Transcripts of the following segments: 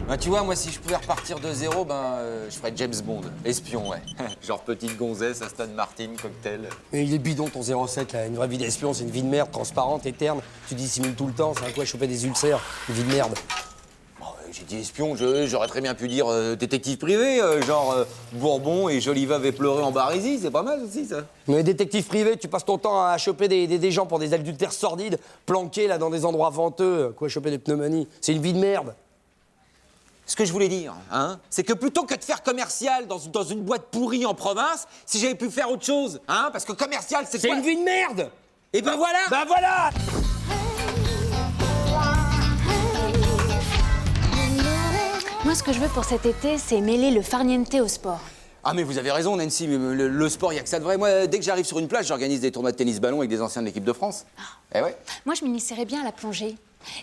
Ben, tu vois, moi, si je pouvais repartir de zéro, je ferais James Bond, espion, ouais. Genre petite gonzesse, Aston Martin, cocktail. Mais il est bidon ton 07 là, une vraie vie d'espion, c'est une vie de merde, transparente, éterne. Tu dissimules tout le temps, c'est à quoi choper des ulcères, une vie de merde. Bon, j'ai dit espion, j'aurais très bien pu dire détective privé, Bourbon et jolie veuve et pleurer en Barésie, c'est pas mal aussi, ça. Mais détective privé, tu passes ton temps à choper des gens pour des adultères sordides, planqués là dans des endroits venteux, quoi choper des pneumonies. C'est une vie de merde. Ce que je voulais dire, hein, c'est que plutôt que de faire commercial dans une boîte pourrie en province, si j'avais pu faire autre chose, hein, parce que commercial, c'est C'est quoi? une vie de merde. Et ben voilà. Ben voilà. Moi, ce que je veux pour cet été, c'est mêler le farniente au sport. Ah mais vous avez raison, Nancy, mais le sport, il y a que ça de vrai. Moi, dès que j'arrive sur une plage, j'organise des tournois de tennis-ballon avec des anciens de l'équipe de France. Eh ouais. Moi, je m'initierais bien à la plongée.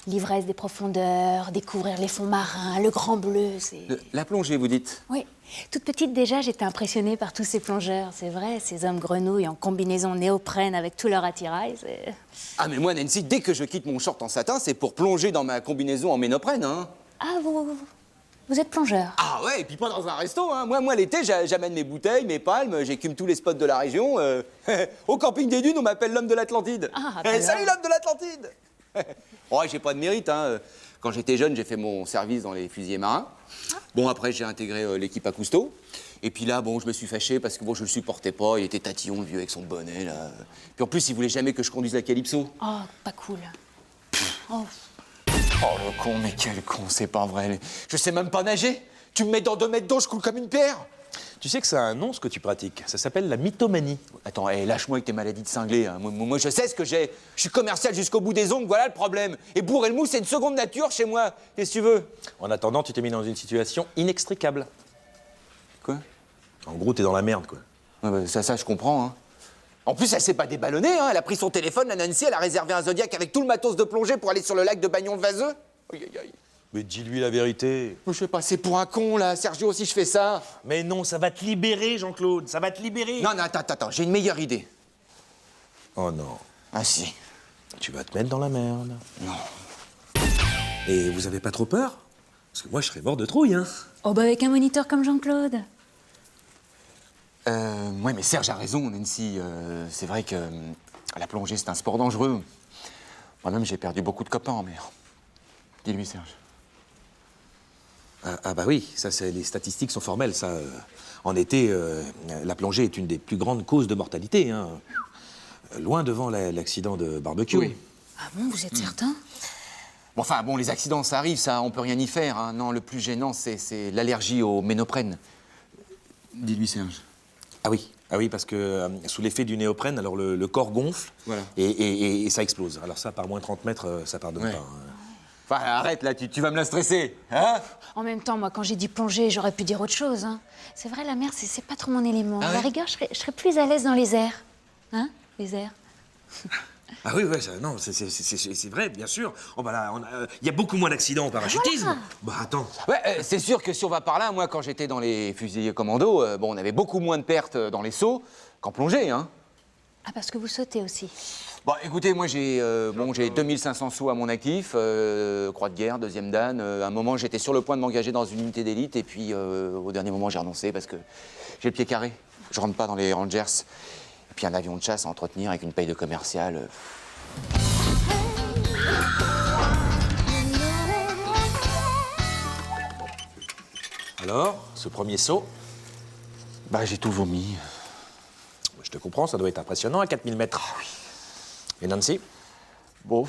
L'ivresse des profondeurs, découvrir les fonds marins, le grand bleu, c'est... La plongée, vous dites? Oui. Toute petite, déjà, j'étais impressionnée par tous ces plongeurs. C'est vrai, ces hommes grenouilles en combinaison néoprène avec tout leur attirail, c'est... Ah mais moi, Nancy, dès que je quitte mon short en satin, c'est pour plonger dans ma combinaison en ménoprène, hein. Ah, vous êtes plongeur? Ah ouais, et puis pas dans un resto, hein. Moi l'été, j'amène mes bouteilles, mes palmes, j'écume tous les spots de la région. Au camping des Dunes, on m'appelle l'homme de l'Atlantide. Ah, Salut l'homme de l'Atlantide. Oh, j'ai pas de mérite, hein. Quand j'étais jeune, j'ai fait mon service dans les fusiliers marins. Bon, après, j'ai intégré l'équipe à Cousteau. Et puis là, bon, je me suis fâché parce que bon, je le supportais pas. Il était tatillon, le vieux, avec son bonnet, là. Puis en plus, il voulait jamais que je conduise la Calypso. Oh, pas cool. Oh. Oh, le con, mais quel con, c'est pas vrai. Je sais même pas nager. Tu me mets dans 2 mètres d'eau, je coule comme une pierre. Tu sais que ça a un nom, ce que tu pratiques. Ça s'appelle la mythomanie. Attends, lâche-moi avec tes maladies de cinglé, hein. Moi, je sais ce que j'ai. Je suis commercial jusqu'au bout des ongles, voilà le problème. Et bourrer le mou, c'est une seconde nature chez moi. Qu'est-ce que tu veux? En attendant, tu t'es mis dans une situation inextricable. Quoi? En gros, t'es dans la merde, quoi. Ouais, bah, ça, je comprends, hein. En plus, elle s'est pas déballonnée, hein. Elle a pris son téléphone, la Nancy, elle a réservé un Zodiac avec tout le matos de plongée pour aller sur le lac de Bagnon-le-Vaseux. Aïe, aïe, aïe. Mais dis-lui la vérité. Je sais pas, c'est pour un con, là. Sergio, si je fais ça. Mais non, ça va te libérer, Jean-Claude. Ça va te libérer. Non, attends, j'ai une meilleure idée. Oh non. Ah si. Tu vas te mettre dans la merde. Non. Et vous avez pas trop peur? Parce que moi, je serais mort de trouille, hein. Oh, bah avec un moniteur comme Jean-Claude. Ouais, mais Serge a raison, Nancy. C'est vrai que la plongée, c'est un sport dangereux. Moi-même, j'ai perdu beaucoup de copains en mer. Dis-lui, Serge. Ah bah oui, ça, les statistiques sont formelles, ça. En été, la plongée est une des plus grandes causes de mortalité, hein. Loin devant l'accident de barbecue. Oui. Ah bon, vous êtes certain? Bon, enfin, bon, les accidents, ça arrive, ça, on peut rien y faire, hein. Non, le plus gênant, c'est l'allergie au ménoprène. Dis-lui, Serge. Ah oui, parce que sous l'effet du néoprène, alors le corps gonfle, Voilà. et ça explose. Alors ça, par moins 30 mètres, ça pardonne Ouais. pas, hein. Enfin, arrête, là, tu vas me la stresser, hein? En même temps, moi, quand j'ai dit plonger, j'aurais pu dire autre chose, hein. C'est vrai, la mer, c'est pas trop mon élément. Ah À la ouais rigueur, je serais plus à l'aise dans les airs. Hein, les airs? Ah oui, ça, non, c'est vrai, bien sûr. Oh bah là, il y a beaucoup moins d'accidents au parachutisme. Voilà. Bah attends. Ouais, c'est sûr que si on va par là, moi, quand j'étais dans les fusiliers commando, bon, on avait beaucoup moins de pertes dans les sauts qu'en plongée, hein. Ah, parce que vous sautez aussi. Bon, écoutez, moi, j'ai 2500 sauts à mon actif, croix de guerre, deuxième dan. À un moment, j'étais sur le point de m'engager dans une unité d'élite, et puis, au dernier moment, j'ai renoncé parce que j'ai le pied carré. Je rentre pas dans les Rangers. Et puis, un avion de chasse à entretenir avec une paye de commercial. Alors, ce premier saut, Bah, j'ai tout vomi. je te comprends, ça doit être impressionnant à 4000 mètres. Et Nancy? Bon,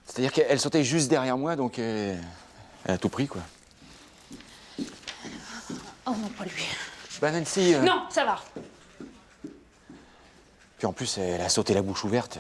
c'est-à-dire qu'elle sautait juste derrière moi, donc elle a tout pris, quoi. Oh non, pas lui. Bah, Nancy... Non, ça va. Puis en plus, elle a sauté la bouche ouverte.